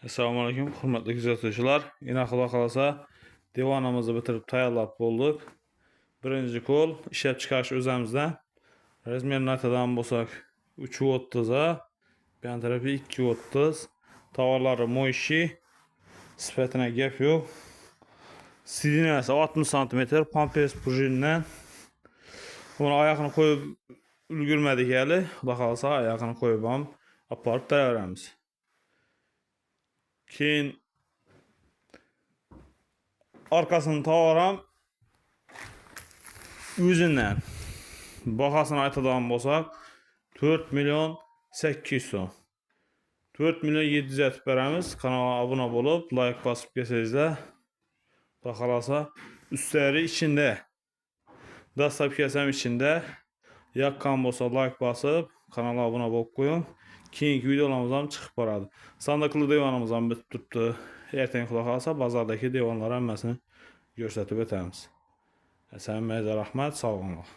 Assalomu alaykum, hurmatli kuzatuvchilar. Yana xudo xolasa devonimizni bitirib tayyorlab bo'ldik. Birinchi qo'l ishlab chiqarish o'zimizdan. Razmerni aytadigan bo'lsak 3.30 a, bu yon tarafi 2.30. Tovarlari mo'yshi. Sifatına gap yo'q. Sidinasi 60 cm, pampers prujindan. Buni oyoqni qo'yib ulgurmadik hali. Xudo xolasa oyoqni qo'yib ham olib borib beraveramiz. Keyin arkasini tovaram o'zidan. Bahasini aytadigan bo'lsak 4 million 800 so'm. 4 million 700 aytib beramiz. Kanalga obuna bo'lib, like bosib kelsangizlar, xudo xolasa ustlari ichida, dastavkasi ham ichida. Yoqqan bo'lsa like bosib, kanalga obuna bo'lib qo'ying. Keyingi videolarimiz ham chiqib boradi. Sandiqli devonimiz ham bitib turibdi. Ertaga xudo xolasa bozordagi devonlar hammasini ko'rsatib o'tamiz. Assalomu alaykum, rahmat, sog' bo'ling.